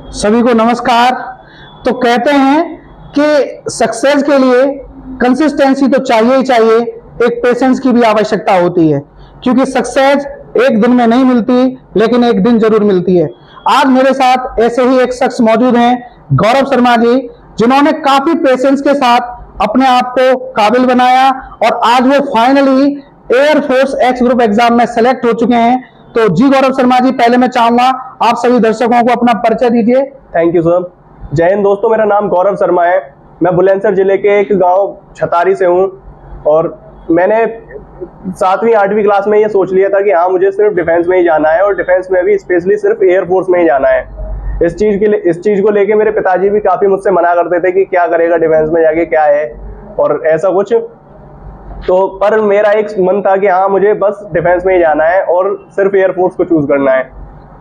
सभी को नमस्कार। तो कहते हैं कि सक्सेस के लिए कंसिस्टेंसी तो चाहिए ही चाहिए, एक पेशेंस की भी आवश्यकता होती है, क्योंकि सक्सेस एक दिन में नहीं मिलती, लेकिन एक दिन जरूर मिलती है। आज मेरे साथ ऐसे ही एक शख्स मौजूद हैं, गौरव शर्मा जी, जिन्होंने काफी पेशेंस के साथ अपने आप को काबिल बनाया और आज वो finally air force x group exam में सेलेक्ट हो चुके हैं। तो जी गौरव शर्मा जी, पहले मैं चाहूंगा आप सभी दर्शकों को अपना परिचय दीजिए। Thank you sir. जय हिंद दोस्तों, मेरा नाम गौरव शर्मा है। मैं बुलंदशहर जिले के एक गांव छतारी से हूं और मैंने 7वीं 8वीं क्लास में ये सोच लिया था कि हाँ, मुझे सिर्फ डिफेंस में ही जाना है और डिफेंस में भी स्पेशली सिर्फ एयरफोर्स में ही जाना है। इस चीज को लेके मेरे पिताजी भी काफी मुझसे मना करते थे कि क्या करेगा डिफेंस में जाके, क्या है और ऐसा कुछ। तो पर मेरा एक मन था कि हाँ, मुझे बस डिफेंस में ही जाना है और सिर्फ एयरफोर्स को चूज करना है।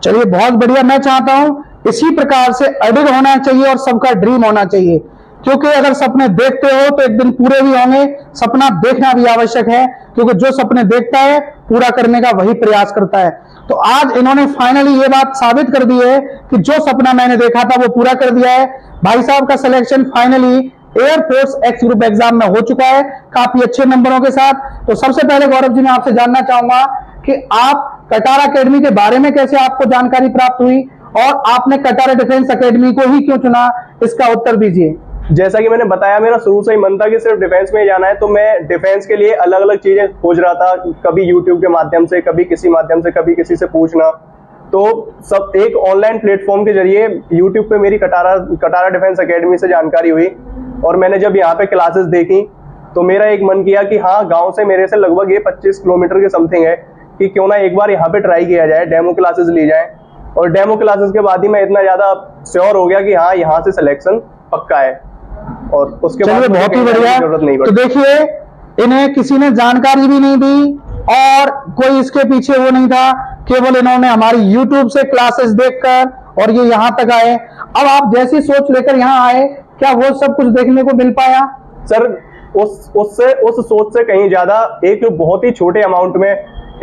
चलिए, बहुत बढ़िया। मैं चाहता हूं इसी प्रकार से अडिग होना चाहिए और सबका ड्रीम होना चाहिए, क्योंकि अगर सपने देखते हो तो एक दिन पूरे भी होंगे। सपना देखना भी आवश्यक है, क्योंकि जो सपने देखता है पूरा करने का वही प्रयास करता है। तो आज इन्होंने फाइनली ये बात साबित कर दी है कि जो सपना मैंने देखा था वो पूरा कर दिया है। भाई साहब का selection finally air force x group exam में हो चुका है, काफी अच्छे नंबरों के साथ। तो सबसे पहले गौरव जी, मैं आपसे जानना चाहूंगा कि आप कटारा एकेडमी के बारे में कैसे आपको जानकारी प्राप्त हुई और आपने कटारा डिफेंस एकेडमी को ही क्यों चुना, इसका उत्तर दीजिए। जैसा कि मैंने बताया, मेरा शुरू से ही मन था कि सिर्फ डिफेंस में ही जाना है। तो मैं डिफेंस के लिए अलग अलग चीजें खोज रहा था, कभी यूट्यूब के माध्यम से, कभी किसी माध्यम से, कभी किसी से पूछना। तो सब एक ऑनलाइन प्लेटफॉर्म के जरिए यूट्यूब पे मेरी कटारा डिफेंस एकेडमी से जानकारी हुई और मैंने जब यहाँ पे क्लासेस देखी तो मेरा एक मन किया कि हाँ, गाँव से मेरे से लगभग ये 25 किलोमीटर के समथिंग है, कि क्यों ना एक बार यहाँ पे ट्राई किया जाए, डेमो क्लासेस ली जाए। और डेमो क्लासेस के बाद ही मैं इतना ज्यादा श्योर हो गया कि हाँ, यहाँ से सिलेक्शन पक्का है और उसके बाद बहुत ही बढ़िया। जरूरत नहीं पड़ी। तो देखिए, इन्हें किसी ने जानकारी भी नहीं दी और कोई इसके पीछे वो नहीं था, केवल इन्होंने हमारी YouTube से क्लासेस देखकर और ये यहाँ तक आए। अब आप जैसी सोच लेकर यहाँ आए, क्या वो सब कुछ देखने को मिल पाया? सर, उस सोच से कहीं ज्यादा एक बहुत ही छोटे अमाउंट में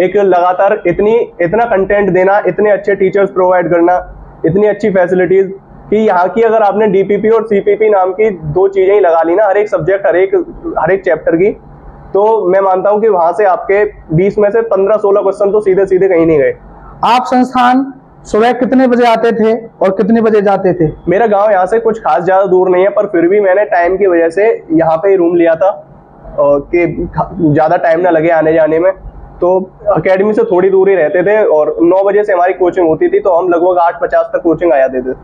एक लगातार इतना कंटेंट देना, इतने अच्छे टीचर्स प्रोवाइड करना, इतनी अच्छी फैसिलिटीज कि यहाँ की अगर आपने DPP और CPP नाम की 2 चीजें ही लगा ली ना, हर एक सब्जेक्ट, हर एक चैप्टर की, तो मैं मानता हूँ कि वहां से आपके 20 में से 15-16 क्वेश्चन तो सीधे सीधे कहीं नहीं गए। आप संस्थान सुबह कितने बजे आते थे और कितने बजे जाते थे? मेरा गांव यहाँ से कुछ खास ज्यादा दूर नहीं है, पर फिर भी मैंने टाइम की वजह से यहाँ पे ही रूम लिया था कि ज्यादा टाइम ना लगे आने जाने में। तो एकेडमी से थोड़ी दूर ही रहते थे और 9 बजे से हमारी कोचिंग होती थी, तो हम लगभग 8:50 तक कोचिंग आ जाते थे।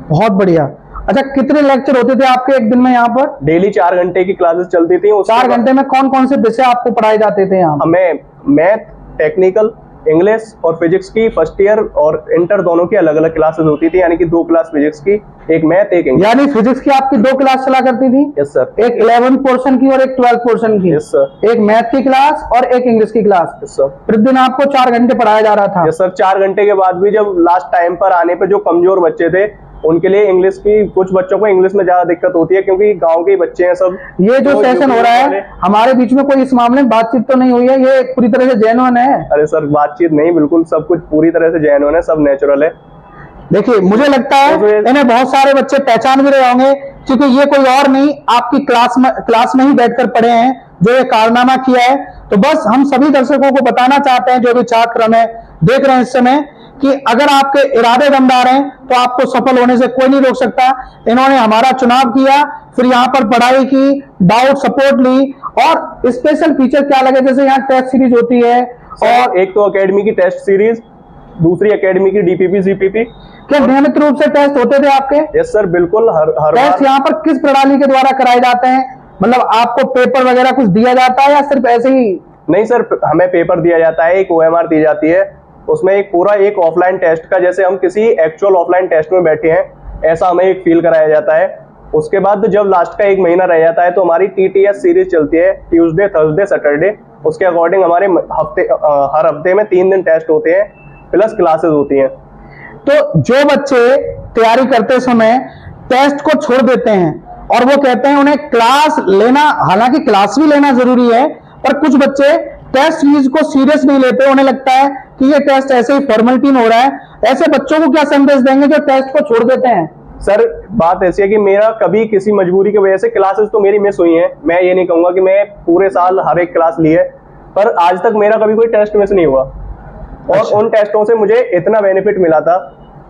बहुत बढ़िया। अच्छा, कितने लेक्चर होते थे आपके एक दिन में यहाँ पर? डेली 4 घंटे की क्लासेस चलती थी। 4 घंटे में कौन कौन से विषय आपको पढ़ाए जाते थे यहाँ? हमें मैथ, टेक्निकल, इंग्लिश और फिजिक्स की फर्स्ट ईयर और इंटर दोनों की अलग अलग क्लासेस होती थी, यानी कि 2 क्लास फिजिक्स की, एक मैथ, एक इंग्लिश। यानी फिजिक्स की आपकी 2 क्लास चला करती थी? Yes sir. एक 11th पोर्शन की और एक 12th पोर्शन की? Yes sir. एक मैथ की क्लास और एक इंग्लिश की क्लास? Yes sir. प्रतिदिन आपको 4 घंटे पढ़ाया जा रहा था? Yes sir. 4 घंटे के बाद भी जब लास्ट टाइम पर आने पे जो कमजोर बच्चे थे, उनके लिए इंग्लिश की, कुछ बच्चों को इंग्लिश में ज्यादा दिक्कत होती है क्योंकि गांव के बच्चे हैं सब। ये जो सेशन हो रहा है हमारे बीच में, कोई इस मामले में बातचीत तो नहीं हुई है? ये पूरी तरह से जेन्युइन है? अरे सर, बातचीत नहीं, बिल्कुल सब कुछ पूरी तरह से जेन्युइन है, सब नेचुरल है। देखिए, मुझे लगता है इन्हें बहुत सारे बच्चे पहचान भी रहे होंगे, क्योंकि ये कोई और नहीं, आपकी क्लास में ही बैठकर पढ़े हैं जो ये कारनामा किया है। तो बस हम सभी दर्शकों को बताना चाहते हैं, जो भी छात्र हमें देख रहे हैं इस समय, कि अगर आपके इरादे दमदार हैं तो आपको सफल होने से कोई नहीं रोक सकता। इन्होंने हमारा चुनाव किया, फिर यहाँ पर पढ़ाई की, डाउट सपोर्ट ली, और स्पेशल फीचर क्या लगे, जैसे यहाँ टेस्ट सीरीज होती है और एक तो एकेडमी की टेस्ट सीरीज, दूसरी एकेडमी की DPP CPP। क्या नियमित रूप से टेस्ट होते थे आपके? यस सर, बिल्कुल। हर टेस्ट यहाँ पर किस प्रणाली के द्वारा कराए जाते हैं? मतलब आपको पेपर वगैरह कुछ दिया जाता है या सिर्फ ऐसे ही? नहीं सर, हमें पेपर दिया जाता है, एक OMR दी जाती है, उसमें एक ऑफलाइन टेस्ट का, जैसे हम किसी एक्चुअल ऑफलाइन टेस्ट में बैठे हैं, ऐसा हमें एक फील कराया जाता है। उसके बाद जब लास्ट का 1 महीना रह जाता है तो हमारी TTS सीरीज चलती है, ट्यूसडे, थर्सडे, सैटरडे। उसके अकॉर्डिंग हमारे हर हफ्ते में 3 दिन टेस्ट होते हैं, प्लस क्लासेस होती हैं। तो जो बच्चे तैयारी करते समय टेस्ट को छोड़ देते हैं और वो कहते हैं उन्हें क्लास लेना, हालांकि क्लास भी लेना जरूरी है, पर कुछ बच्चे टेस्ट सीरीज को सीरियस नहीं लेते, उन्हें लगता है कि ये टेस्ट ऐसे ही फॉर्मेलिटी में हो रहा है, ऐसे बच्चों को क्या संदेश देंगे जो टेस्ट को छोड़ देते हैं? सर बात ऐसी है कि मेरा कभी किसी मजबूरी की वजह से क्लासेस तो मेरी मिस हुई हैं, मैं ये नहीं कहूंगा कि मैं पूरे साल हर एक क्लास ली है, पर आज तक मेरा कभी कोई टेस्ट मिस नहीं हुआ। और अच्छा। उन टेस्टों से मुझे इतना बेनिफिट मिला था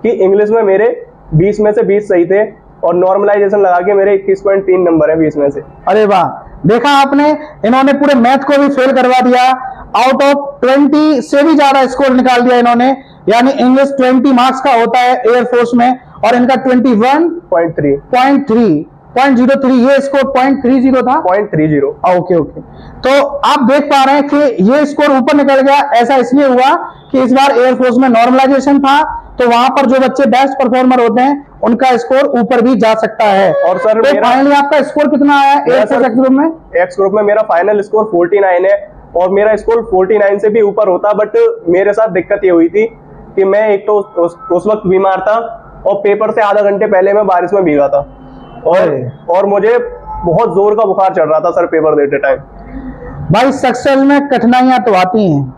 कि इंग्लिश में मेरे 20 में से 20 सही थे और नॉर्मलाइजेशन लगा के मेरे 21.3 नंबर है 20 में से। अरे वाह, देखा आपने, इन्होंने पूरे मैथ को भी फेल करवा दिया। आउट ऑफ 20 से भी ज्यादा स्कोर निकाल दिया इन्होंने, यानी इंग्लिश 20 मार्क्स का होता है एयरफोर्स में और इनका 21.3 ये स्कोर 0.30 था। 0.30। ओके ओके, तो आप देख पा रहे हैं कि ये स्कोर ऊपर निकल गया। ऐसा इसलिए हुआ कि इस बार एयरफोर्स में नॉर्मलाइजेशन था, तो वहां पर जो बच्चे बेस्ट परफॉर्मर होते हैं उनका स्कोर ऊपर भी जा सकता है। और सर तो फाइनली आपका स्कोर कितना आया एयरफोर्स एक्स ग्रुप में? एक्स ग्रुप में मेरा फाइनल स्कोर 49 है और मेरा स्कोर 49 से भी ऊपर होता, बट मेरे साथ दिक्कत ये हुई थी कि मैं एक तो उस वक्त बीमार था और पेपर से आधा घंटे पहले मैं बारिश में भीगा था और मुझे बहुत जोर का बुखार चढ़ रहा था सर पेपर देते टाइम। भाई सक्सेस में कठिनाइयां तो आती हैं,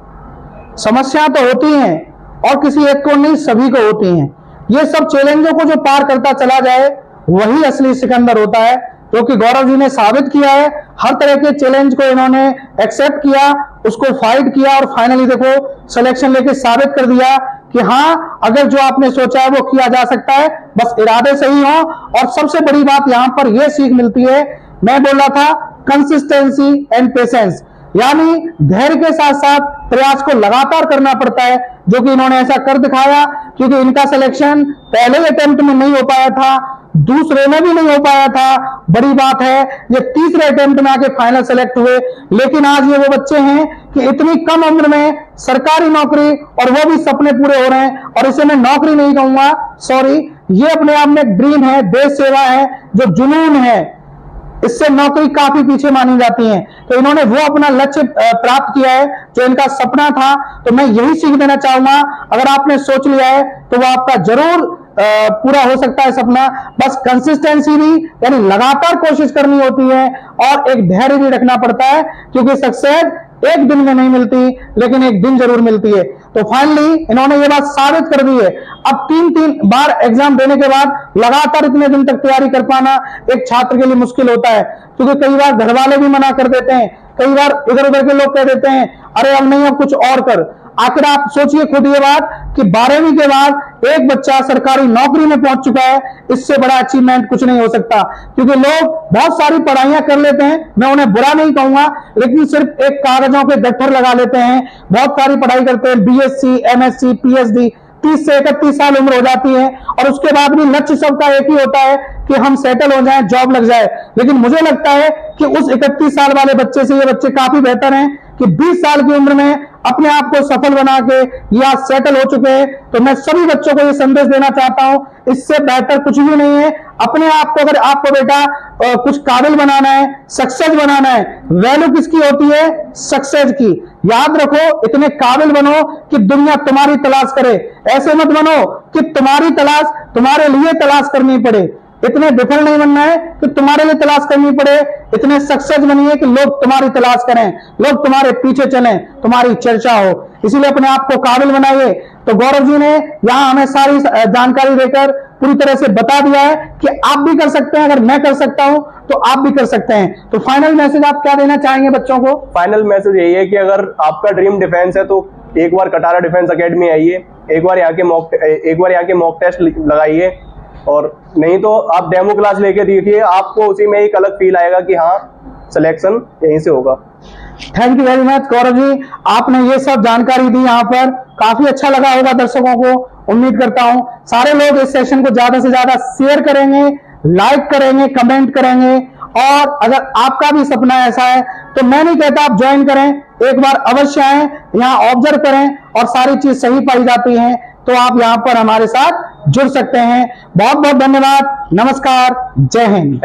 समस्या तो होती हैं और किसी एक को नहीं सभी को होती हैं। ये सब चैलेंजों को जो पार करता चला जाए वही असली सिकंदर होता है, क्योंकि गौरव जी ने साबित किया है। हर तरह के चैलेंज को इन्होंने एक्सेप्ट किया, उसको फाइट किया और फाइनली देखो सिलेक्शन लेके साबित कर दिया कि हाँ, अगर जो आपने सोचा है वो किया जा सकता है, बस इरादे सही हो। और सबसे बड़ी बात यहां पर यह सीख मिलती है, मैं बोल रहा था कंसिस्टेंसी एंड पेशेंस, यानी धैर्य के साथ साथ प्रयास को लगातार करना पड़ता है, जो कि इन्होंने ऐसा कर दिखाया। क्योंकि इनका सिलेक्शन पहले अटेम्प्ट में नहीं हो पाया था, दूसरे में भी नहीं हो पाया था, बड़ी बात है ये तीसरे अटेम्प्ट में आके फाइनल सेलेक्ट हुए। लेकिन आज ये वो बच्चे हैं कि इतनी कम उम्र में सरकारी नौकरी, और वो भी सपने पूरे हो रहे हैं। और इसे मैं नौकरी नहीं कहूंगा, सॉरी, ये अपने आप में एक ड्रीम है, देश सेवा है, जो जुनून है, इससे नौकरी काफी पीछे मानी जाती है। तो इन्होंने वो अपना लक्ष्य प्राप्त किया है जो इनका सपना था। तो मैं यही सीख देना चाहूंगा, अगर आपने सोच लिया है तो वो आपका जरूर पूरा हो सकता है सपना। बस कंसिस्टेंसी भी, यानी लगातार कोशिश करनी होती है और एक धैर्य भी रखना पड़ता है, क्योंकि सक्सेस एक दिन में नहीं मिलती, लेकिन एक दिन जरूर मिलती है। तो फाइनली इन्होंने ये बात साबित कर दी है। अब 3 बार एग्जाम देने के बाद लगातार इतने दिन तक तैयारी कर पाना एक छात्र के लिए मुश्किल होता है, क्योंकि कई बार घर वाले भी मना कर देते हैं, कई बार इधर उधर के लोग कह देते हैं अरे अब नहीं, अब कुछ और कर। आखिर आप सोचिए खुद ये बात कि 12वीं के बाद एक बच्चा सरकारी नौकरी में पहुंच चुका है, इससे बड़ा अचीवमेंट कुछ नहीं हो सकता। क्योंकि लोग बहुत सारी पढ़ाइयां कर लेते हैं, मैं उन्हें बुरा नहीं कहूंगा, लेकिन सिर्फ एक कागजों पे गट्ठर लगा लेते हैं। बहुत सारी पढ़ाई करते हैं, बीएससी, एमएससी, पीएचडी, 30 से 31 साल उम्र हो जाती है और उसके बाद भी लक्ष्य सबका एक ही होता है कि हम सेटल हो जाएं, जॉब लग जाए। लेकिन मुझे लगता है कि उस 31 साल वाले बच्चे से ये बच्चे काफी बेहतर हैं कि 20 साल की उम्र में अपने आप को सफल बना के या सेटल हो चुके हैं। तो मैं सभी बच्चों को ये संदेश देना चाहता हूं, इससे बेहतर कुछ भी नहीं है। अपने आप को, अगर आपको बेटा कुछ काबिल बनाना है, सक्सेस बनाना है, वैल्यू किसकी होती है? सक्सेस की। याद रखो, इतने काबिल बनो कि दुनिया तुम्हारी तलाश करे, ऐसे मत बनो कि तुम्हारी तलाश तुम्हारे लिए तलाश करनी पड़े। इतने विफल नहीं बनना है कि तुम्हारे लिए तलाश करनी पड़े, इतने सक्सेस बनिए कि लोग तुम्हारी तलाश करें, लोग तुम्हारे पीछे चलें, तुम्हारी चर्चा हो। इसीलिए अपने आप को काबिल बनाइए। तो गौरव जी ने यहां हमें सारी जानकारी देकर पूरी तरह से बता दिया है कि आप भी कर सकते हैं, अगर मैं कर सकता हूं तो आप भी कर सकते हैं। तो फाइनल मैसेज आप क्या देना चाहेंगे बच्चों को? फाइनल मैसेज यही है कि अगर आपका ड्रीम डिफेंस है तो एक बार कटारा डिफेंस एकेडमी आइए, एक बार यहाँ के मॉक टेस्ट लगाइए, और नहीं तो आप डेमो क्लास लेके देखिए, आपको उसी में एक अलग फील आएगा कि हाँ सिलेक्शन यहीं से होगा। Thank you very much Gaurav ji, आपने ये सब जानकारी दी यहाँ पर, काफी अच्छा लगा होगा दर्शकों को। उम्मीद करता हूं सारे लोग इस सेशन को ज्यादा से ज्यादा शेयर करेंगे, लाइक करेंगे, कमेंट करेंगे। और अगर आपका भी सपना ऐसा है तो मैं नहीं कहता आप ज्वाइन करें, एक बार अवश्य आए, यहाँ ऑब्जर्व करें और सारी चीज सही पाई जाती है तो आप यहाँ पर हमारे साथ जुड़ सकते हैं। बहुत बहुत धन्यवाद, नमस्कार, जय हिंद।